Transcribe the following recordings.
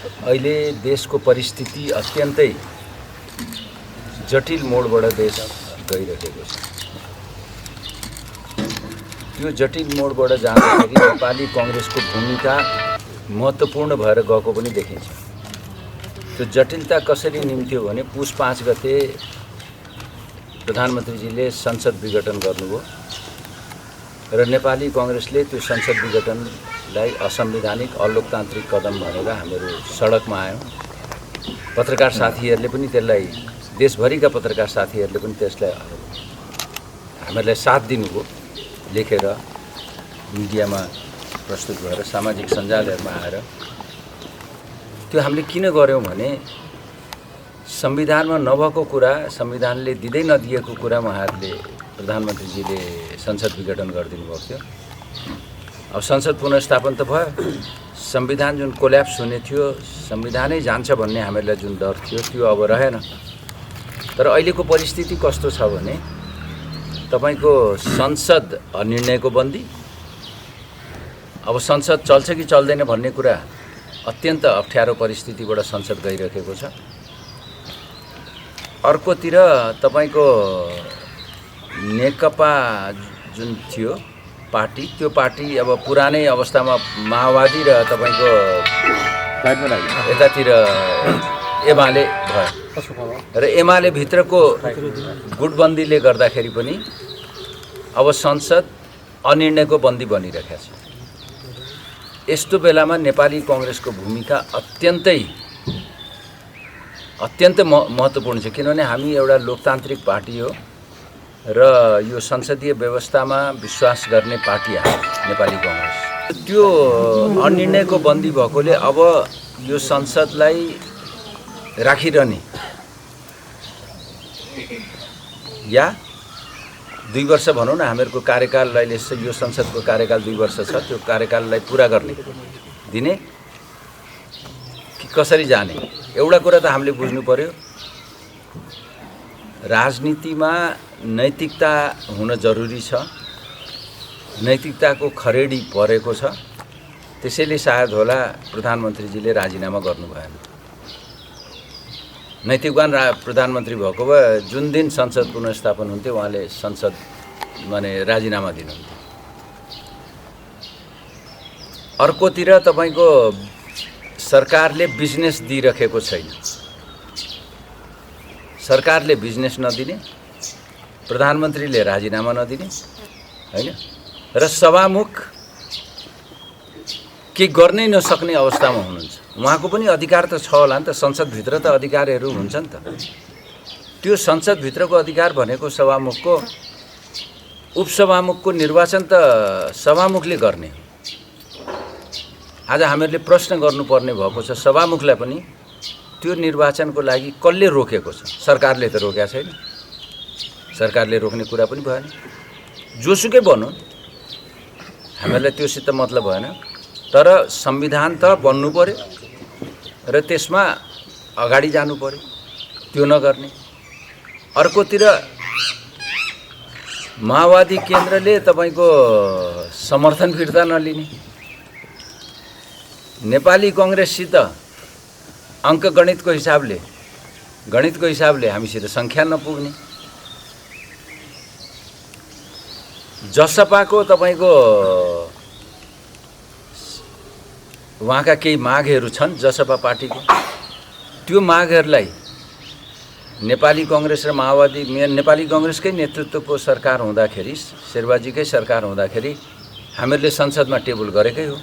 अहिले देशको परिस्थिति अत्यन्तै जटिल मोडबाट देश गइरहेको छ। त्यो जटिल मोडबाट जाँदाखेरि नेपाली कांग्रेसको भूमिका महत्त्वपूर्ण भएर गएको पनि देखिन्छ। त्यो जटिलता कसरी निम्त्यो भने पुस 5 गते प्रधानमन्त्रीजीले संसद विघटन गर्नुभयो र नेपाली कांग्रेसले त्यो संसद विघटनलाई असंवैधानिक अलोकतान्त्रिक कदम भनेर हामीहरू सडकमा आयौँ। पत्रकार साथीहरूले पनि त्यसलाई, देशभरिका पत्रकार साथीहरूले पनि त्यसलाई हामीहरूलाई साथ दिनुभयो, लेखेर मिडियामा प्रस्तुत भएर सामाजिक सञ्जालहरूमा आएर। त्यो हामीले किन गर्यौँ भने संविधानमा नभएको कुरा, संविधानले दिँदै नदिएको कुरा उहाँहरूले, प्रधानमन्त्रीजीले संसद विघटन गरिदिनु भएको थियो। अब संसद पुनर्स्थापन त भयो, संविधान जुन कोल्याप्स हुने थियो, संविधानै जान्छ भन्ने हामीहरूलाई जुन डर थियो त्यो अब रहेन। तर अहिलेको परिस्थिति कस्तो छ भने तपाईको संसद निर्णयको बन्दी, अब संसद चल्छ कि चल्दैन भन्ने कुरा अत्यन्त अप्ठ्यारो परिस्थितिबाट संसद गइरहेको छ। अर्कोतिर तपाईको नेकपा जुन थियो पार्टी, त्यो पार्टी अब पुरानै अवस्थामा माओवादी र तपाईको यतातिर एमाले भयो र एमाले भित्रको गुटबन्दीले गर्दाखेरि पनि अब संसद अनिर्णयको बन्दी बनिरहेको छ। यस्तो बेलामा नेपाली कांग्रेसको भूमिका अत्यन्तै महत्त्वपूर्ण छ, किनभने हामी एउटा लोकतान्त्रिक पार्टी हो र यो संसदीय व्यवस्थामा विश्वास गर्ने पार्टी हो नेपाली कांग्रेस। त्यो अनिर्णयको बन्दी भएकोले अब यो संसदलाई राखिरहने या 2 वर्ष भनौँ न, हामीहरूको कार्यकाल अहिले यो संसदको कार्यकाल 2 वर्ष छ, त्यो कार्यकाललाई पुरा गर्ने दिने कि कसरी जाने, एउटा कुरा त हामीले बुझ्नु पर्यो। राजनीतिमा नैतिकता हुन जरुरी छ, नैतिकताको खरेडी परेको छ, त्यसैले सायद होला प्रधानमन्त्रीजीले राजीनामा गर्नु भएन। नैतिकवान प्रधानमन्त्री भएको भए जुन दिन संसद पुनर्स्थापन हुन्थ्यो उहाँले संसद माने राजीनामा दिनुहुन्थ्यो। अर्कोतिर तपाईको सरकारले बिजनेस दिइरहेको छैन, सरकारले बिजनेस नदिने, प्रधानमन्त्रीले राजीनामा नदिने हैन, र सभामुख के गर्नै नसक्ने अवस्थामा हुनुहुन्छ। उहाँको पनि अधिकार त छ होला नि त, संसदभित्र त अधिकारहरू हुन्छ नि त। त्यो संसदभित्रको अधिकार भनेको सभामुखको, उपसभामुखको निर्वाचन त सभामुखले गर्ने हो। आज हामीहरूले प्रश्न गर्नुपर्ने भएको छ सभामुखलाई पनि, त्यो निर्वाचनको लागि कसले रोकेको छ? सरकारले त रोकेको छैन, सरकारले रोक्ने कुरा पनि भएन। जोसुकै भनौँ, हामीहरूलाई त्योसित मतलब भएन, तर संविधान त बन्नु पर्यो र त्यसमा अगाडि जानु पर्यो, त्यो नगर्ने। अर्कोतिर माओवादी केन्द्रले तपाईको समर्थन फिर्ता नलिने, नेपाली कांग्रेससित अङ्कगणितको हिसाबले हामीसित सङ्ख्या नपुग्ने, जसपाको तपाईको उहाँका केही मागहरू छन् जसपा पार्टीको, त्यो मागहरूलाई नेपाली कांग्रेस र माओवादी, नेपाली कांग्रेसकै नेतृत्वको सरकार हुँदाखेरि, शेरबाजीकै सरकार हुँदाखेरि हामीहरूले संसदमा टेबल गरेकै हो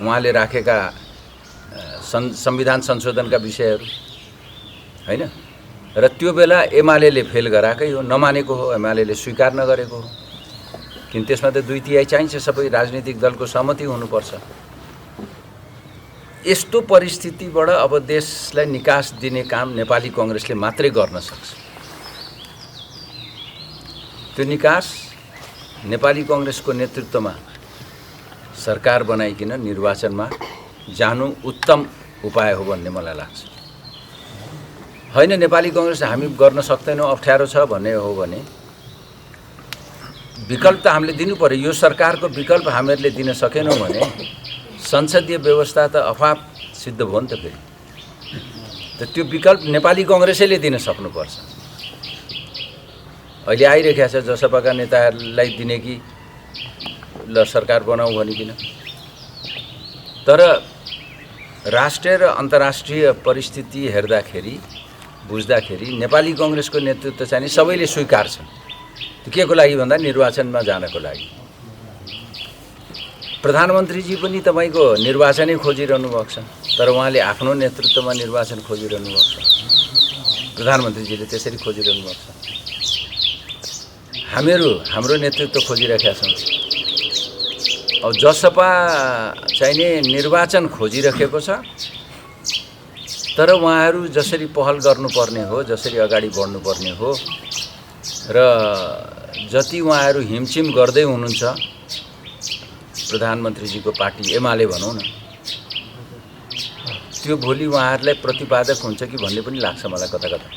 उहाँले राखेका संविधान संशोधनका विषयहरू हैन, र त्यो बेला एमालेले फेल गराएकै हो, नमानेको हो, एमालेले स्वीकार नगरेको हो। किन त्यसमा त 2/3 चाहिन्छ, सबै राजनीतिक दलको सहमति हुनुपर्छ। यस्तो परिस्थितिबाट अब देशलाई निकास दिने काम नेपाली कांग्रेसले मात्रै गर्न सक्छ। त्यो निकास नेपाली कांग्रेसको नेतृत्वमा सरकार बनाइकिन निर्वाचनमा जानु उत्तम उपाय हो भन्ने मलाई लाग्छ। हैन नेपाली कांग्रेस हामी गर्न सक्दैनौँ, अप्ठ्यारो छ भन्ने हो भने विकल्प त हामीले दिनु पर्यो। यो सरकारको विकल्प हामीहरूले दिन सकेनौँ भने संसदीय व्यवस्था त अफाप सिद्ध भयो नि त फेरि। त त्यो विकल्प नेपाली कांग्रेसैले दिन सक्नुपर्छ। अहिले आइरहेको छ जसपाका नेताहरूलाई दिने कि ल सरकार बनाऊ भनिकिन। तर राष्ट्रिय र अन्तर्राष्ट्रिय परिस्थिति हेर्दाखेरि बुझ्दाखेरि नेपाली कांग्रेसको नेतृत्व चाहिँ सबैले स्वीकार्छ। त्यो के को लागि भन्दा निर्वाचनमा जानको लागि। प्रधानमन्त्रीजी पनि तपाईको निर्वाचनै खोजिरहनु भएको छ, तर उहाँले आफ्नो नेतृत्वमा निर्वाचन खोजिरहनु भएको छ। प्रधानमन्त्रीजीले त्यसरी खोजिरहनु भएको छ। हाम्रो नेतृत्व खोजिरहेका छौँ। अब जसपा चाहिने निर्वाचन खोजिरहेको छ, तर उहाँहरू जसरी पहल गर्नुपर्ने हो, जसरी अगाडि बढ्नुपर्ने हो र जति उहाँहरू हिमचिम गर्दै हुनुहुन्छ प्रधानमन्त्रीजीको पार्टी एमाले भनौँ न, त्यो भोलि उहाँहरूलाई प्रतिपादक हुन्छ कि भन्ने पनि लाग्छ मलाई कता कता।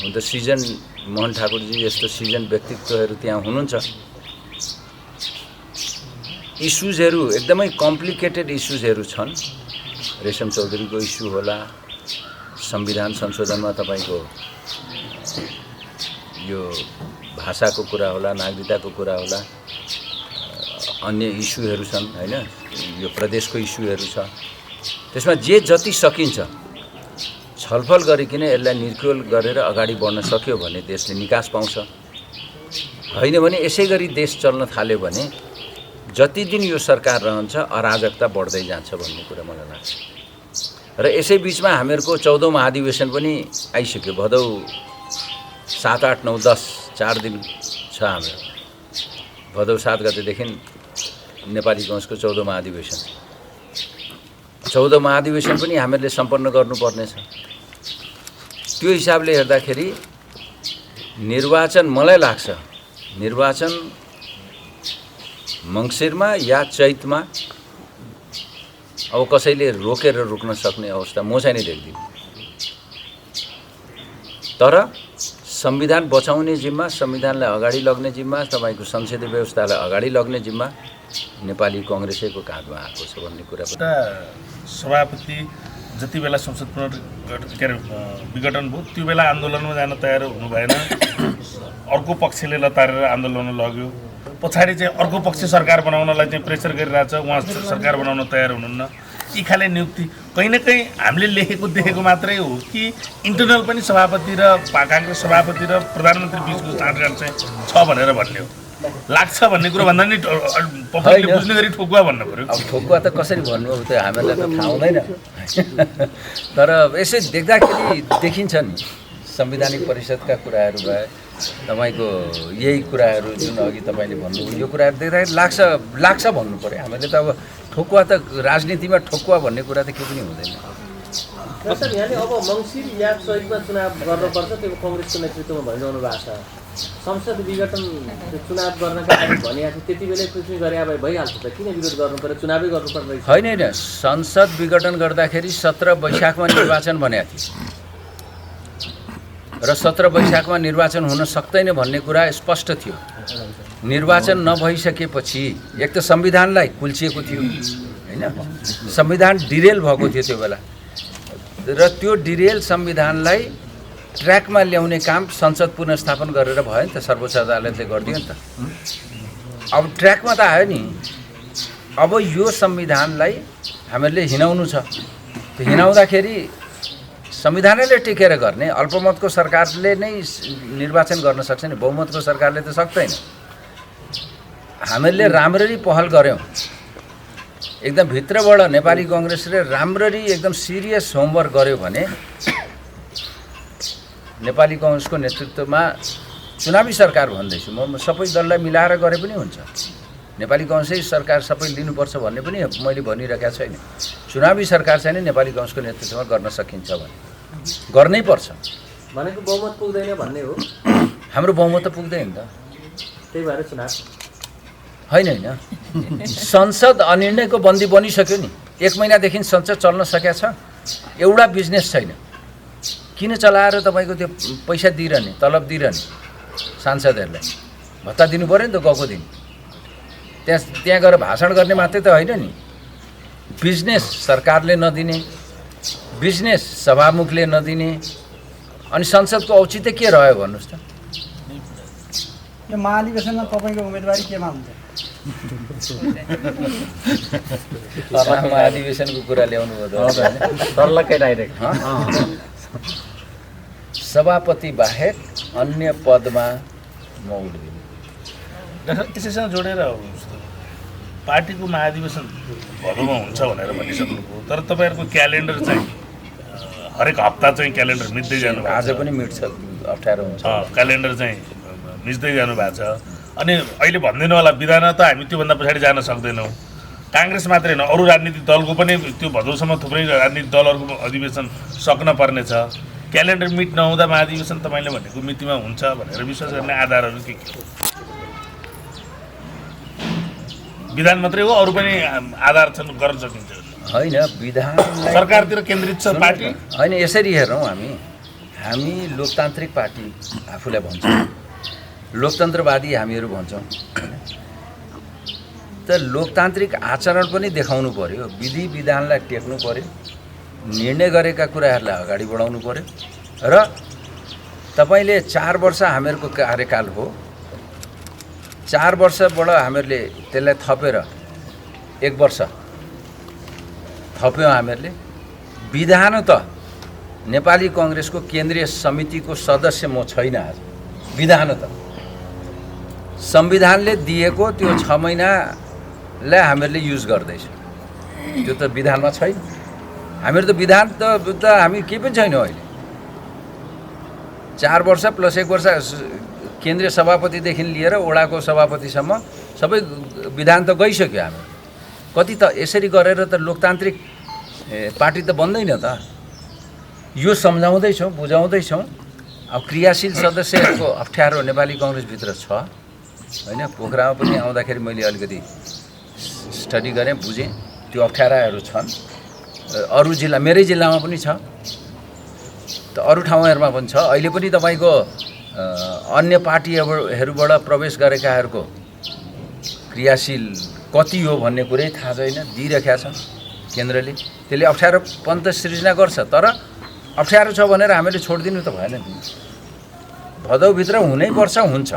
हुन त सिजन मोहन ठाकुरजी यस्तो सिजन व्यक्तित्वहरू त्यहाँ हुनुहुन्छ। इस्युजहरू एकदमै कम्प्लिकेटेड इस्युजहरू छन्। रेशम चौधरीको इस्यु होला, संविधान संशोधनमा तपाईको यो भाषाको कुरा होला, नागरिकताको कुरा होला, अन्य इस्युहरू छन् हैन, यो प्रदेशको इस्युहरू छ। त्यसमा जे जति सकिन्छ छलफल गरिकन यसलाई निर्क्युल गरेर अगाडि बढ्न सक्यो भने देशले निकास पाउँछ। हैन भने यसै गरी देश चल्न थाल्यो भने जति दिन यो सरकार रहन्छ अराजकता बढ्दै जान्छ भन्ने कुरा मलाई लाग्छ। र यसै बीचमा हामीहरूको 14औं महाधिवेशन पनि आइसक्यो। भदौ 7, 8, 9, 10 4 दिन छ हाम्रो। भदौ 7 गतेदेखि नेपाली कांग्रेसको 14औं महाधिवेशन। 14औं महाधिवेशन पनि हामीहरूले सम्पन्न गर्नुपर्नेछ। त्यो हिसाबले हेर्दाखेरि निर्वाचन मलाई लाग्छ निर्वाचन मङ्सिरमा या चैतमा अब कसैले रोकेर रोक्न सक्ने अवस्था म चाहिँ नै देख्दिनँ। तर संविधान बचाउने जिम्मा, संविधानलाई अगाडि लग्ने जिम्मा, तपाईको संसदीय व्यवस्थालाई अगाडि लग्ने जिम्मा नेपाली कांग्रेसैको काँधमा आएको छ भन्ने कुरा। सभापति जति बेला संसद विघटन भयो त्यो बेला आन्दोलनमा जान तयार हुनु भएन। अर्को पक्षले लतारेर आन्दोलन लग्यो। पछाडि चाहिँ अर्को पक्ष सरकार बनाउनलाई चाहिँ प्रेसर गरिरहेछ, उहाँ सरकार बनाउन तयार हुनुहुन्न। यी खाले नियुक्ति कहीँ न कहीँ हामीले लेखेको देखेको मात्रै हो कि इन्टरनल पनि सभापति र कांग्रेस सभापति र प्रधानमन्त्री बिचको साँठगाँठ चाहिँ छ भनेर भन्ने हो लाग्छ भन्ने कुरा भन्दा नि पब्लिकले बुझ्ने गरी ठोकुवा भन्नु पर्यो। अब ठोकुवा त कसरी भन्नु अब त्यो हामीलाई त थाहा हुँदैन। तर यसै देख्दाखेरि देखिन्छ नि संवैधानिक परिषदका कुराहरू भए, तपाईको यही कुराहरू जुन अघि तपाईले भन्नुभयो यो कुराहरू देख्दाखेरि लाग्छ भन्नु पर्यो। हामीले त अब ठोकुवा त राजनीतिमा ठोकुवा भन्ने कुरा त केही पनि हुँदैन। सर यहाँले अब मङ्सिर या चैतमा चुनाव गर्नुपर्छ त्यो कांग्रेसको नेतृत्वमा भनिरहनु भएको छ। संसद विघटन चुनाव गर्नका लागि भनेको थियो, त्यति बेलै पृथ्वी गरे भए भइहाल्छ त, किन विरोध गर्नु पर्यो? चुनावै गर्नुपर्ने रहेछ। होइन, संसद विघटन गर्दाखेरि 17 वैशाखमा निर्वाचन भनेको थियो र 17 वैशाखमा निर्वाचन हुन सक्दैन भन्ने कुरा स्पष्ट थियो। निर्वाचन नभइसकेपछि एक त संविधानलाई कुल्चिएको थियो हैन, संविधान डिरेल भएको थियो त्यो बेला, र त्यो डिरेल संविधानलाई ट्र्याकमा ल्याउने काम संसद पुनर्स्थापन गरेर भयो नि त, सर्वोच्च अदालतले गरिदियो नि त। अब ट्र्याकमा त आयो नि। अब यो संविधानलाई हामीहरूले हिँडाउनु छ। त्यो हिँडाउँदाखेरि संविधानैले टेकेर गर्ने, अल्पमतको सरकारले नै निर्वाचन गर्न सक्छ नि, बहुमतको सरकारले त सक्दैन। हामीले राम्ररी पहल गऱ्यौँ, एकदम भित्रबाट नेपाली कांग्रेसले राम्ररी एकदम सिरियस होमवर्क गर्यो भने नेपाली कांग्रेसको नेतृत्वमा चुनावी सरकार भन्दैछु म, सबै दललाई मिलाएर गरे पनि हुन्छ। नेपाली कांग्रेसै सरकार सबै लिनुपर्छ भन्ने पनि मैले भनिरहेको छैन। चुनावी सरकार चाहिँ नेपाली कांग्रेसको नेतृत्वमा गर्न सकिन्छ भने गर्नै पर्छ। भनेको बहुमत पुग्दैन भन्ने हो। हाम्रो बहुमत त पुग्दैन त, त्यही भएर चुनाव होइन। संसद अनिर्णयको बन्दी बनिसक्यो नि। 1 महिनादेखि संसद चल्न सकेको छ, एउटा बिजनेस छैन। किन चलाएर तपाईको त्यो पैसा दिइरहने, तलब दिइरहने सांसदहरूलाई भत्ता दिनु पर्यो नि त गएको दिन। त्यहाँ गएर भाषण गर्ने मात्रै त होइन नि। बिजनेस सरकारले नदिने, बिजनेस सभामुखले नदिने, अनि संसदको औचित्य के रह्यो भन्नुहोस् त? यो महाधिवेशनमा तपाईँको उम्मेदवारी केमा हुन्छ? महाधिवेशनको कुरा ल्याउनु भयो तल्लकै डाइरेक्ट सभापति बाहेक अन्य पदमा म उठ्दिनँ। यसैसँग जोडेर पार्टीको महाधिवेशन भदौमा हुन्छ भनेर भनिसक्नुभयो, तर तपाईँहरूको क्यालेन्डर चाहिँ हरेक हप्ता चाहिँ क्यालेन्डर मिच्दै जानु भएको आज पनि मिट्छ, अप्ठ्यारो हुन्छ। क्यालेन्डर चाहिँ मिच्दै जानु भएको छ। अनि अहिले भनिदिनु होला विधान त हामी त्योभन्दा पछाडि जान सक्दैनौँ। काङ्ग्रेस मात्रै होइन, अरू राजनीतिक दलको पनि त्यो भदौसम्म थुप्रै राजनीतिक दलहरूको अधिवेशन सक्न पर्नेछ। क्यालेन्डर मिट नहुँदा महाधिवेशन तपाईँले भनेको मितिमा हुन्छ भनेर विश्वास गर्ने आधारहरू के हो? विधान मात्रै हो, अरू पनि आधार छन्, गर्न सकिन्छ होइन? विधान सरकारतिर केन्द्रित छ पार्टी होइन। यसरी हेरौँ, हामी लोकतान्त्रिक पार्टी आफूलाई भन्छौँ, लोकतन्त्रवादी हामीहरू भन्छौँ। त लोकतान्त्रिक आचरण पनि देखाउनु पर्यो, विधि विधानलाई टेक्नु पर्यो, निर्णय गरेका कुराहरूलाई अगाडि बढाउनु पर्यो। र तपाईँले 4 वर्ष हामीहरूको कार्यकाल हो, 4 वर्षबाट हामीहरूले त्यसलाई थपेर 1 वर्ष थप्यौँ हामीहरूले। विधान त नेपाली कङ्ग्रेसको केन्द्रीय समितिको सदस्य म छैन आज। विधान त संविधानले दिएको त्यो 6 महिनालाई हामीहरूले युज गर्दैछौँ, त्यो त विधानमा छैन। हामीहरू त विधान त हामी केही पनि छैनौँ अहिले। 4 वर्ष प्लस 1 वर्ष केन्द्रीय सभापतिदेखि लिएर वडाको सभापतिसम्म सबै विधान त गइसक्यो। हामी कति त यसरी गरेर त लोकतान्त्रिक पार्टी त बन्दैन त। यो सम्झाउँदैछौँ, बुझाउँदैछौँ। अब क्रियाशील सदस्यहरूको अप्ठ्यारो नेपाली कङ्ग्रेसभित्र छ होइन। पोखरामा पनि आउँदाखेरि मैले अलिकति स्टडी गरेँ, बुझेँ, त्यो अप्ठ्याराहरू छन्। अरू जिल्ला, मेरै जिल्लामा पनि छ, त अरू ठाउँहरूमा पनि छ। अहिले पनि तपाईँको अन्य पार्टीहरूबाट प्रवेश गरेकाहरूको क्रियाशील कति हो भन्ने कुरै थाहा छैन, दिइरहेका छन् केन्द्रले। त्यसले अप्ठ्यारोपन त सृजना गर्छ, तर अप्ठ्यारो छ भनेर हामीले छोडिदिनु त भएन। भदौभित्र हुनैपर्छ, हुन्छ।